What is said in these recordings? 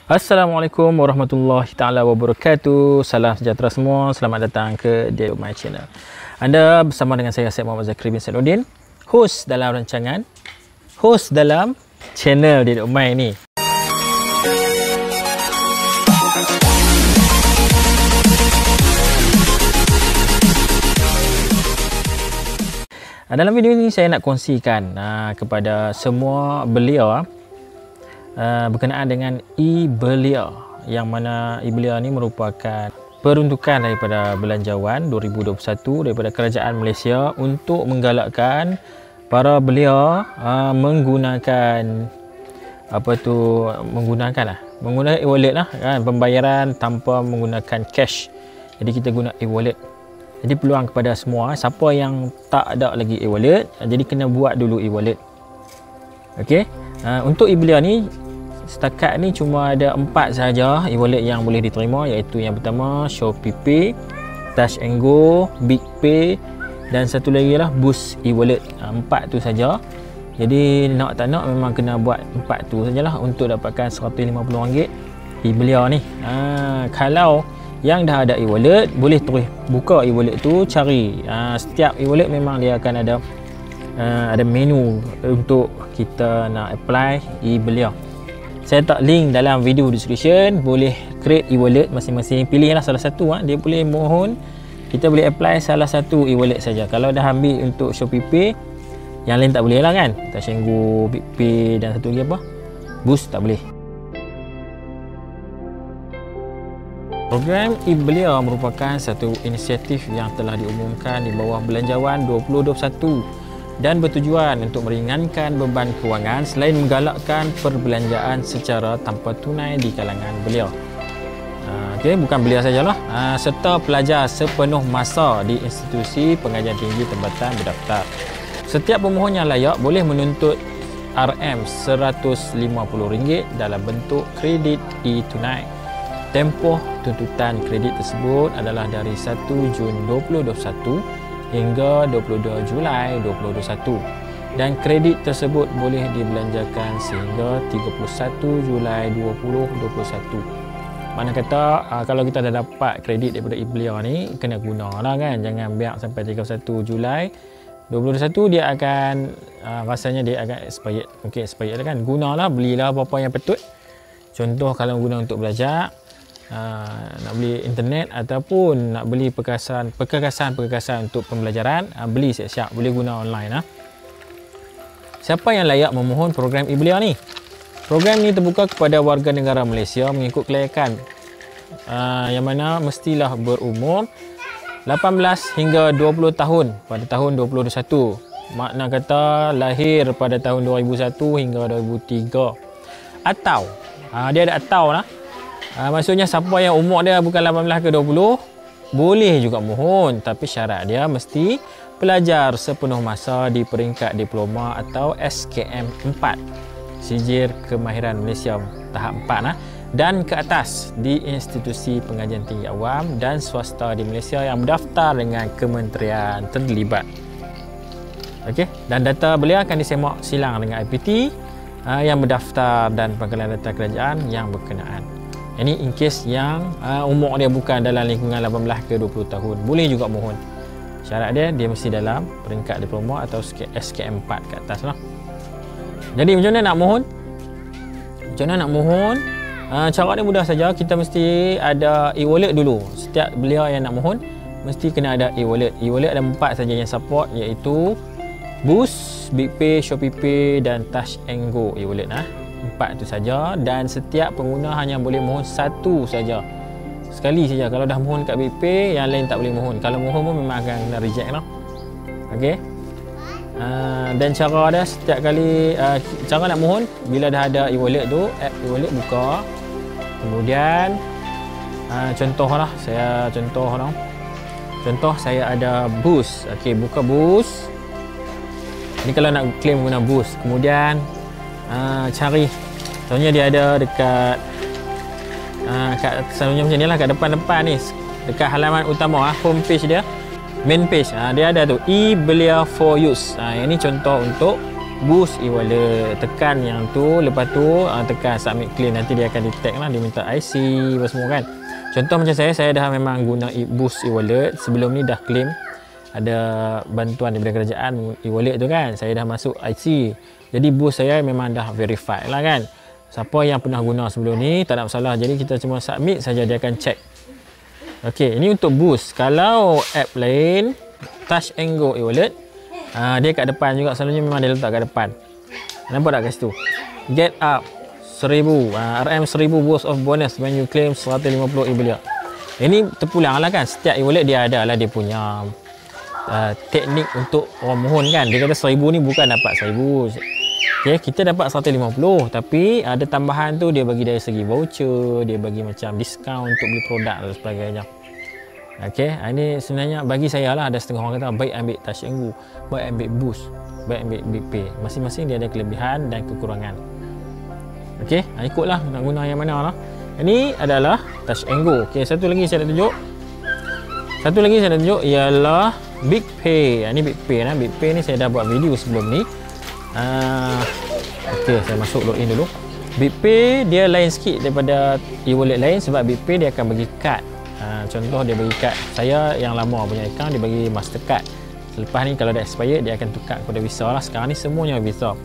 Assalamualaikum warahmatullahi taala wabarakatuh. Salam sejahtera semua. Selamat datang ke Dear My Channel. Anda bersama dengan saya Syed Muhammad Zakri bin Sainuddin, host dalam channel Dear My ni. Dalam video ini saya nak kongsikan kepada semua belia berkenaan dengan e-belia, yang mana e-belia ni merupakan peruntukan daripada Belanjawan 2021 daripada Kerajaan Malaysia untuk menggalakkan para belia menggunakan menggunakan e-wallet lah kan, pembayaran tanpa menggunakan cash. Jadi kita guna e-wallet. Jadi peluang kepada semua siapa yang tak ada lagi e-wallet, jadi kena buat dulu e-wallet. Okey. Untuk e-belia ni setakat ni cuma ada 4 sahaja e-wallet yang boleh diterima, iaitu yang pertama Shopee Pay, Touch and Go, Big Pay, dan satu lagi lah Boost e-wallet. 4 tu saja. Jadi nak tak nak memang kena buat 4 tu sajalah untuk dapatkan RM150 e-belia ni. Kalau yang dah ada e-wallet, boleh terus buka e-wallet tu, cari setiap e-wallet memang dia akan ada menu untuk kita nak apply e-belia. Saya tak link dalam video description. Boleh create e-wallet masing-masing, pilihlah salah satu. Dia boleh mohon, kita boleh apply salah satu e-wallet saja. Kalau dah ambil untuk Shopee Pay, yang lain tak boleh lah kan, Touch and Go, Big Pay, dan satu lagi apa, Boost, tak boleh. Program e-belia merupakan satu inisiatif yang telah diumumkan di bawah Belanjawan 2021 dan bertujuan untuk meringankan beban kewangan selain menggalakkan perbelanjaan secara tanpa tunai di kalangan belia. Bukan belia sajalah, serta pelajar sepenuh masa di institusi pengajian tinggi tempatan berdaftar. Setiap pemohon yang layak boleh menuntut RM150 dalam bentuk kredit e-tunai. Tempoh tuntutan kredit tersebut adalah dari 1 Jun 2021 hingga 22 Julai 2021, dan kredit tersebut boleh dibelanjakan sehingga 31 Julai 2021. Mana kata kalau kita dah dapat kredit daripada e-belia ni, kena gunalah kan, jangan biar sampai 31 Julai 2021 dia akan rasanya dia akan expired. Mungkin expired kan, gunalah, belilah apa-apa yang patut. Contoh kalau guna untuk belajar, nak beli internet ataupun nak beli perkakasan untuk pembelajaran, beli siap-siap, boleh guna online. Siapa yang layak memohon program e-belia ni? Program ni terbuka kepada warga negara Malaysia mengikut kelayakan, yang mana mestilah berumur 18 hingga 20 tahun pada tahun 2021. Makna kata lahir pada tahun 2001 hingga 2003. Atau dia ada atau lah. Maksudnya siapa yang umur dia bukan 18 ke 20 boleh juga mohon, tapi syarat dia mesti pelajar sepenuh masa di peringkat diploma atau SKM 4, Sijil Kemahiran Malaysia tahap 4 dan ke atas di institusi pengajian tinggi awam dan swasta di Malaysia yang berdaftar dengan kementerian terlibat. Dan data belia akan disemak silang dengan IPT yang berdaftar dan pangkalan data kerajaan yang berkenaan. Ini in case yang umur dia bukan dalam lingkungan 18 ke 20 tahun, boleh juga mohon. Syarat dia mesti dalam peringkat diploma atau SKM 4 ke atas lah. Jadi macam mana nak mohon? Cara dia mudah saja. Kita mesti ada e-wallet dulu. Setiap belia yang nak mohon mesti kena ada e-wallet. E-wallet ada 4 saja yang support, iaitu Boost, Big Pay, Shopee Pay, dan Touch and Go e-wallet. 4 tu saja, dan setiap pengguna hanya boleh mohon satu saja, sekali saja. Kalau dah mohon kat Big Pay, yang lain tak boleh mohon. Kalau mohon pun memang akan kena reject lah. Dan cara dia setiap kali cara nak mohon, bila dah ada e-wallet tu, app e-wallet buka, kemudian contoh saya ada Boost. Buka Boost ni kalau nak claim guna Boost. Kemudian cari, contohnya dia ada dekat selalunya macam ni lah, kat depan ni, dekat halaman utama, home page dia, main page, dia ada tu e-belia for use. Ini contoh untuk Boost e-wallet. Tekan yang tu, lepas tu tekan submit claim, nanti dia akan detect lah, dia minta IC apa semua kan. Contoh macam saya dah memang guna Boost e-wallet, sebelum ni dah claim ada bantuan daripada kerajaan e-wallet tu kan, saya dah masuk IC, jadi Boost saya memang dah verified lah kan. Siapa yang pernah guna sebelum ni tak ada masalah, jadi kita cuma submit saja, dia akan check. Okey, ini untuk Boost. Kalau app lain Touch and Go e-wallet, dia kat depan juga, selalunya memang dia letak kat depan. Nampak tak kat situ? Get up 1000 RM 1000 worth of bonus when you claim 150 e-Belia. Ini terpulang lah kan, setiap e-wallet dia ada lah dia punya teknik untuk orang mohon kan. Dia kata 1000 ni bukan dapat 1000. Okay, kita dapat 150, tapi ada tambahan tu dia bagi dari segi voucher, dia bagi macam diskaun untuk beli produk dan sebagainya. Okey, ini sebenarnya bagi saya lah, ada setengah orang kata baik ambil Touch and Go, baik ambil Boost, baik ambil BigPay. Masing-masing dia ada kelebihan dan kekurangan. Okey, ikutlah nak guna yang mana lah. Ini adalah Touch and Go. Okey, satu lagi saya nak tunjuk. Ialah BigPay. Ini BigPay lah. BigPay ni saya dah buat video sebelum ni. Okey, saya masuk login dulu. BigPay dia lain sikit daripada e-wallet lain, sebab BigPay dia akan bagi kad. Contoh dia bagi kad, saya yang lama punya account dia bagi Mastercard. Selepas ni kalau dah expired dia akan tukar kepada Visa lah. Sekarang ni semuanya Visa.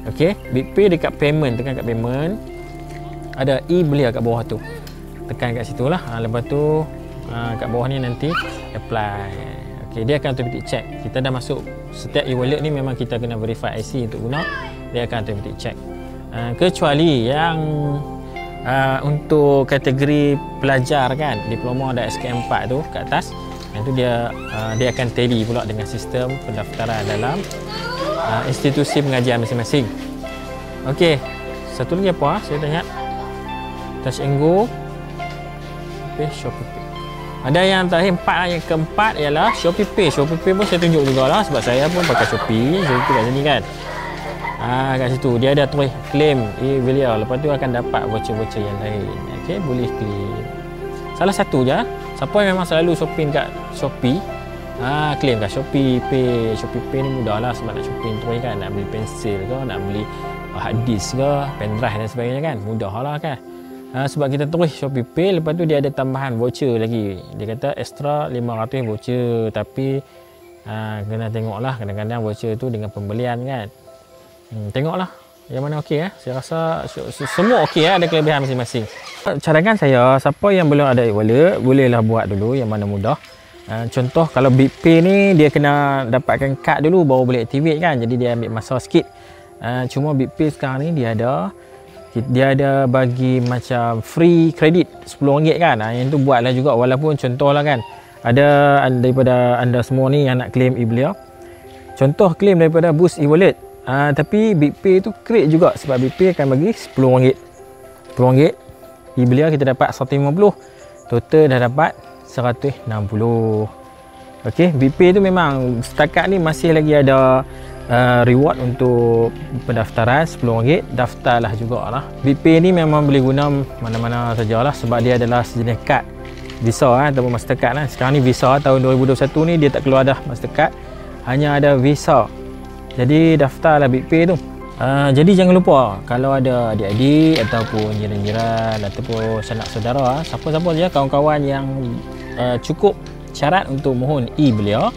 Okey, BigPay dekat payment, tekan kat payment, ada e-Belia kat bawah tu, tekan kat situ lah. Lepas tu kat bawah ni nanti apply. Okey, dia akan automatic check. Kita dah masuk, setiap e-wallet ni memang kita kena verify IC untuk guna, dia akan automatic check. Kecuali yang untuk kategori pelajar kan, diploma dan SKM4 tu kat atas, itu dia akan tally pula dengan sistem pendaftaran dalam institusi pengajian masing-masing. Okey, satu lagi apa saya tanya, Touch and Go, ShopeePay. Ada yang terakhir, yang keempat ialah ShopeePay. ShopeePay pun saya tunjuk jugalah, sebab saya pun pakai Shopee. Saya tunjuk kat sini kan. Kat situ dia ada tulis claim e-Belia, lepas tu akan dapat voucher-voucher yang lain. Okey, boleh claim. Salah satu je, siapa yang memang selalu shopping kat Shopee, claim kat ShopeePay. ShopeePay ni mudah lah, sebab nak shopping tu kan, nak beli pensil ke, nak beli hard disk ke, pendrive dan sebagainya kan, mudah lah kan. Sebab kita tulis ShopeePay, lepas tu dia ada tambahan voucher lagi. Dia kata extra 500 voucher, tapi kena tengoklah, kadang-kadang voucher tu dengan pembelian kan. Tengoklah yang mana okey. Saya rasa semua okey, ada kelebihan masing-masing. Cadangan saya, siapa yang belum ada e-wallet, bolehlah buat dulu yang mana mudah. Contoh kalau BigPay ni dia kena dapatkan kad dulu baru boleh activate kan, jadi dia ambil masa sikit. Cuma BigPay sekarang ni dia ada bagi macam free credit RM10 kan. Yang tu buatlah juga, walaupun contohlah kan, ada daripada anda semua ni yang nak claim e-Belia, contoh claim daripada Boost e-wallet, tapi BigPay tu create juga, sebab BigPay akan bagi RM10. e-Belia kita dapat 150, total dah dapat 160. Okey, BigPay tu memang setakat ni masih lagi ada reward untuk pendaftaran RM10. Daftarlah jugalah. BigPay ni memang boleh guna mana-mana sajalah, sebab dia adalah sejenis kad Visa ataupun Mastercard lah. Sekarang ni Visa tahun 2021 ni dia tak keluar dah Mastercard, hanya ada Visa. Jadi daftarlah BigPay tu. Jadi jangan lupa, kalau ada adik-adik ataupun jiran-jiran ataupun sanak saudara, siapa-siapa saja kawan-kawan yang cukup syarat untuk mohon e-Belia,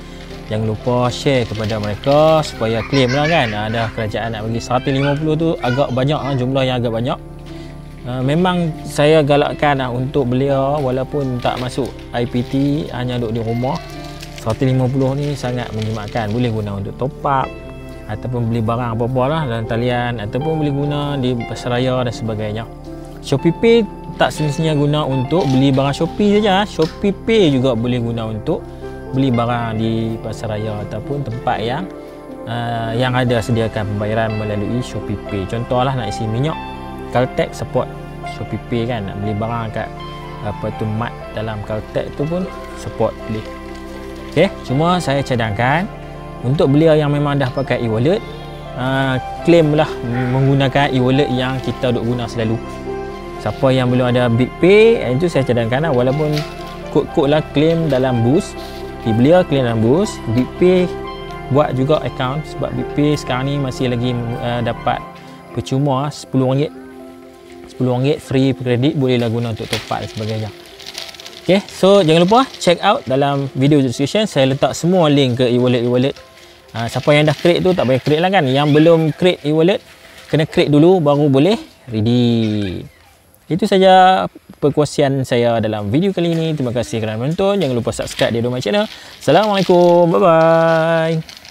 jangan lupa share kepada mereka supaya claim lah kan. Ada kerajaan nak bagi 150 tu agak banyak, jumlah yang agak banyak. Memang saya galakkan untuk belia walaupun tak masuk IPT, hanya duduk di rumah. 150 ni sangat menjimatkan, boleh guna untuk top up ataupun beli barang apa-apa lah dalam talian, ataupun boleh guna di pasaraya dan sebagainya. ShopeePay tak semestinya guna untuk beli barang Shopee saja, ShopeePay juga boleh guna untuk beli barang di pasaraya ataupun tempat yang ada sediakan pembayaran melalui ShopeePay. Contohlah nak isi minyak, Caltex support ShopeePay kan, nak beli barang kat mat dalam Caltex tu pun support boleh. Okey, cuma saya cadangkan untuk belia yang memang dah pakai e-wallet, claimlah menggunakan e-wallet yang kita duk guna selalu. Siapa yang belum ada BigPay, itu saya cadangkan lah, walaupun kod-kod lah claim dalam Boost, belia claim dalam Boost, BigPay buat juga account, sebab BP sekarang ni masih lagi dapat percuma RM10 free kredit, bolehlah guna untuk top up dan sebagainya. Okay, so jangan lupa check out dalam video description, saya letak semua link ke e-wallet. Siapa yang dah create tu tak payah create lah kan, yang belum create e-wallet kena create dulu baru boleh redeem. Itu saja perkongsian saya dalam video kali ini. Terima kasih kerana menonton. Jangan lupa subscribe di My Channel. Assalamualaikum, bye bye.